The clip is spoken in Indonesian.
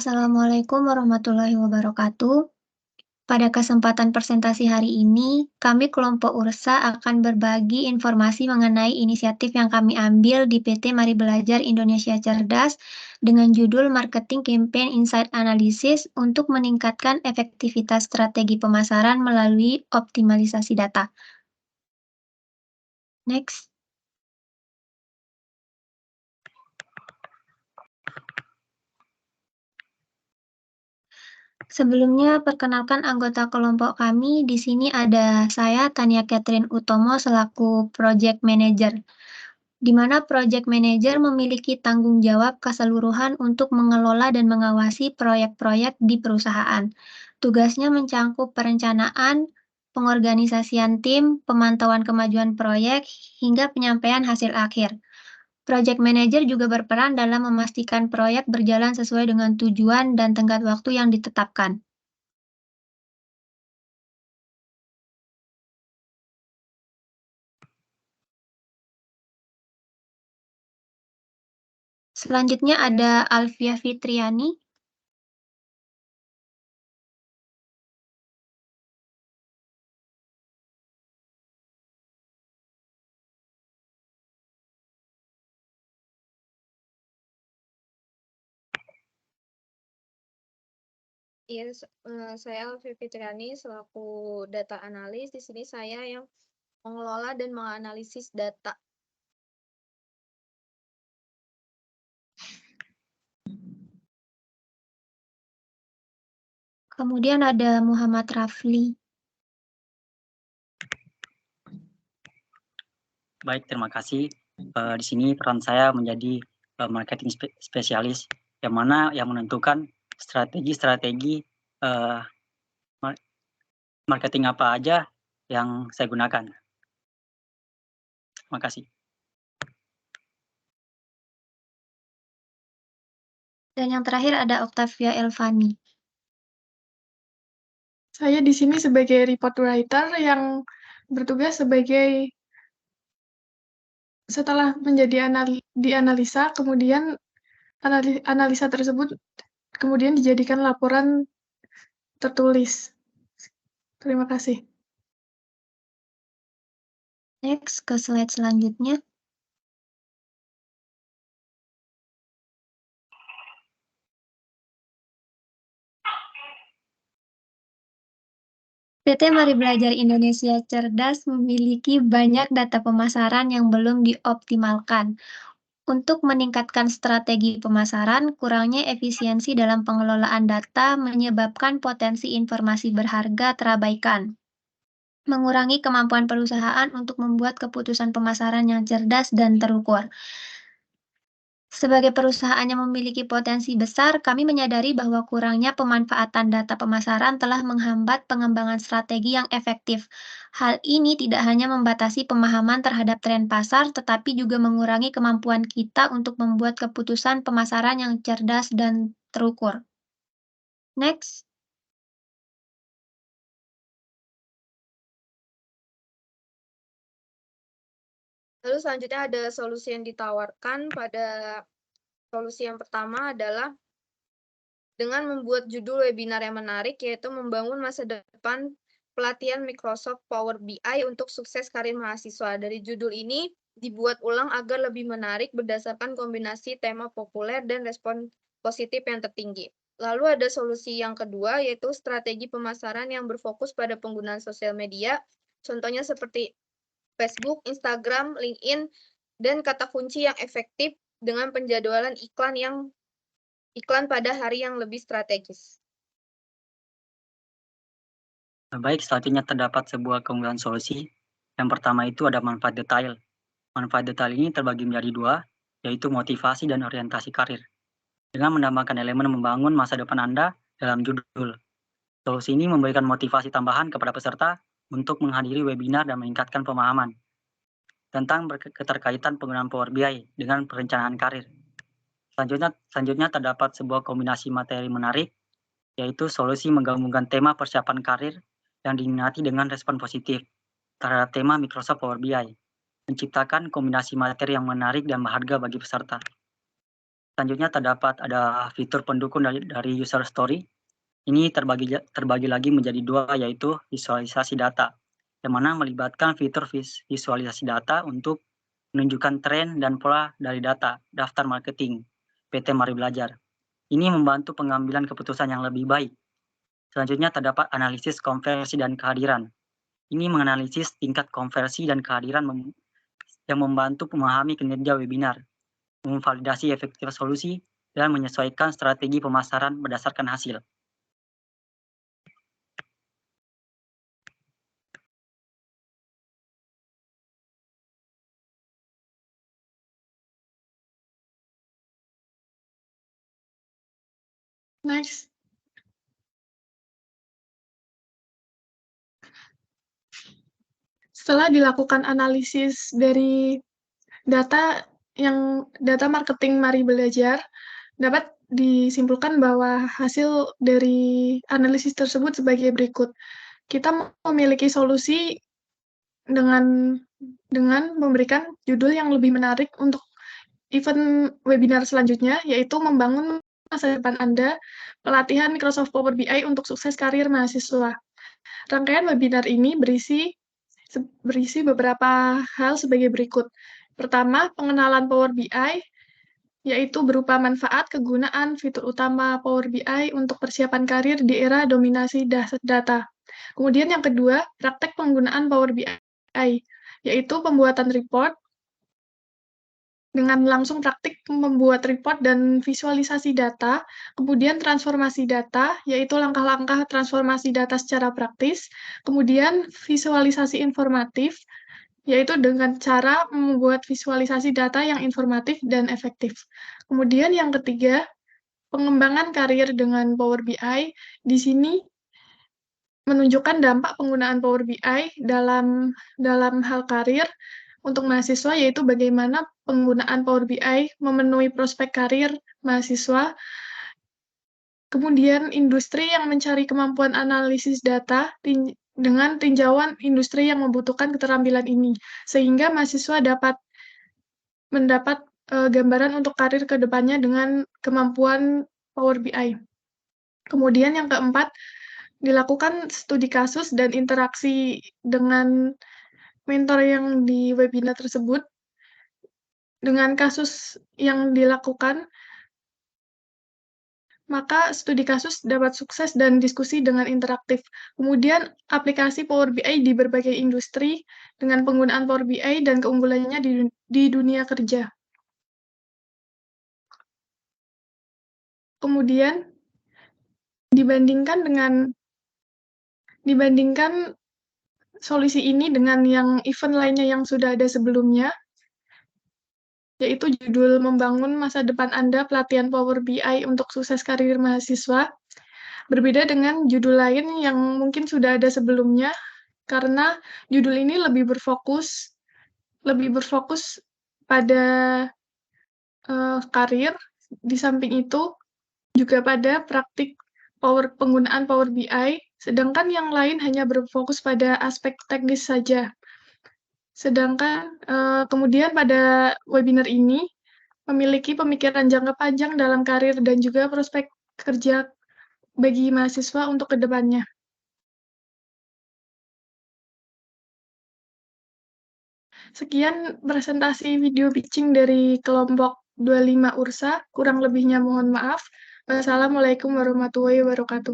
Assalamualaikum warahmatullahi wabarakatuh. Pada kesempatan presentasi hari ini, kami kelompok URSA akan berbagi informasi mengenai inisiatif yang kami ambil di PT Mari Belajar Indonesia Cerdas dengan judul Marketing Campaign Insight Analysis untuk meningkatkan efektivitas strategi pemasaran melalui optimalisasi data. Next. Sebelumnya, perkenalkan anggota kelompok kami. Di sini ada saya, Tania Catherine Utomo, selaku Project Manager, di mana Project Manager memiliki tanggung jawab keseluruhan untuk mengelola dan mengawasi proyek-proyek di perusahaan. Tugasnya mencakup perencanaan, pengorganisasian tim, pemantauan kemajuan proyek, hingga penyampaian hasil akhir. Project Manager juga berperan dalam memastikan proyek berjalan sesuai dengan tujuan dan tenggat waktu yang ditetapkan. Selanjutnya ada Alfia Fitriani. Iya, saya Alfia Fitriani selaku data analis. Di sini saya yang mengelola dan menganalisis data. Kemudian ada Muhammad Rafli. Baik, terima kasih. Di sini peran saya menjadi marketing spesialis, yang mana yang menentukan strategi-strategi marketing apa aja yang saya gunakan. Terima kasih. Dan yang terakhir ada Octavia Elvani. Saya di sini sebagai report writer yang bertugas sebagai setelah menjadi dianalisa, kemudian analisa tersebut kemudian dijadikan laporan tertulis. Terima kasih. Next, ke slide selanjutnya. PT Mari Belajar Indonesia Cerdas memiliki banyak data pemasaran yang belum dioptimalkan. Untuk meningkatkan strategi pemasaran, kurangnya efisiensi dalam pengelolaan data menyebabkan potensi informasi berharga terabaikan. Mengurangi kemampuan perusahaan untuk membuat keputusan pemasaran yang cerdas dan terukur. Sebagai perusahaan yang memiliki potensi besar, kami menyadari bahwa kurangnya pemanfaatan data pemasaran telah menghambat pengembangan strategi yang efektif. Hal ini tidak hanya membatasi pemahaman terhadap tren pasar, tetapi juga mengurangi kemampuan kita untuk membuat keputusan pemasaran yang cerdas dan terukur. Next. Lalu selanjutnya ada solusi yang ditawarkan. Pada solusi yang pertama adalah dengan membuat judul webinar yang menarik, yaitu membangun masa depan pelatihan Microsoft Power BI untuk sukses karir mahasiswa. Dari judul ini dibuat ulang agar lebih menarik berdasarkan kombinasi tema populer dan respon positif yang tertinggi. Lalu ada solusi yang kedua, yaitu strategi pemasaran yang berfokus pada penggunaan sosial media, contohnya seperti Facebook, Instagram, LinkedIn, dan kata kunci yang efektif dengan penjadwalan iklan pada hari yang lebih strategis. Baik, selanjutnya terdapat sebuah keunggulan solusi. Yang pertama itu ada manfaat detail. Manfaat detail ini terbagi menjadi dua, yaitu motivasi dan orientasi karir. Dengan menambahkan elemen membangun masa depan Anda dalam judul. Solusi ini memberikan motivasi tambahan kepada peserta untuk menghadiri webinar dan meningkatkan pemahaman tentang keterkaitan penggunaan Power BI dengan perencanaan karir. Selanjutnya terdapat sebuah kombinasi materi menarik, yaitu solusi menggabungkan tema persiapan karir yang diminati dengan respon positif terhadap tema Microsoft Power BI, menciptakan kombinasi materi yang menarik dan berharga bagi peserta. Selanjutnya terdapat ada fitur pendukung dari user story. Ini terbagi lagi menjadi dua, yaitu visualisasi data, yang mana melibatkan fitur visualisasi data untuk menunjukkan tren dan pola dari data daftar marketing PT Mari Belajar. Ini membantu pengambilan keputusan yang lebih baik. Selanjutnya terdapat analisis konversi dan kehadiran. Ini menganalisis tingkat konversi dan kehadiran yang membantu memahami kinerja webinar, memvalidasi efektivitas solusi, dan menyesuaikan strategi pemasaran berdasarkan hasil. Next. Setelah dilakukan analisis dari data marketing Mari Belajar, dapat disimpulkan bahwa hasil dari analisis tersebut sebagai berikut. Kita memiliki solusi dengan memberikan judul yang lebih menarik untuk event webinar selanjutnya, yaitu membangun masa depan Anda, pelatihan Microsoft Power BI untuk sukses karir mahasiswa. Rangkaian webinar ini berisi beberapa hal sebagai berikut. Pertama, pengenalan Power BI, yaitu berupa manfaat, kegunaan, fitur utama Power BI untuk persiapan karir di era dominasi data. Kemudian yang kedua, praktek penggunaan Power BI, yaitu pembuatan report, dengan langsung praktik membuat report dan visualisasi data, kemudian transformasi data, yaitu langkah-langkah transformasi data secara praktis, kemudian visualisasi informatif, yaitu dengan cara membuat visualisasi data yang informatif dan efektif. Kemudian yang ketiga, pengembangan karir dengan Power BI. Di sini menunjukkan dampak penggunaan Power BI dalam hal karir untuk mahasiswa, yaitu bagaimana penggunaan Power BI memenuhi prospek karir mahasiswa. Kemudian industri yang mencari kemampuan analisis data dengan tinjauan industri yang membutuhkan keterampilan ini, sehingga mahasiswa dapat mendapat gambaran untuk karir ke depannya dengan kemampuan Power BI. Kemudian yang keempat, dilakukan studi kasus dan interaksi dengan mentor yang di webinar tersebut. Dengan kasus yang dilakukan, maka studi kasus dapat sukses dan diskusi dengan interaktif. Kemudian aplikasi Power BI di berbagai industri dengan penggunaan Power BI dan keunggulannya di dunia kerja. Kemudian dibandingkan solusi ini dengan yang event lainnya yang sudah ada sebelumnya, yaitu judul Membangun Masa Depan Anda, Pelatihan Power BI untuk Sukses Karir Mahasiswa. Berbeda dengan judul lain yang mungkin sudah ada sebelumnya, karena judul ini lebih berfokus pada karir, di samping itu juga pada praktik penggunaan Power BI, sedangkan yang lain hanya berfokus pada aspek teknis saja. Sedangkan kemudian pada webinar ini memiliki pemikiran jangka panjang dalam karir dan juga prospek kerja bagi mahasiswa untuk ke depannya. Sekian presentasi video pitching dari kelompok 25 URSA, kurang lebihnya mohon maaf. Wassalamualaikum warahmatullahi wabarakatuh.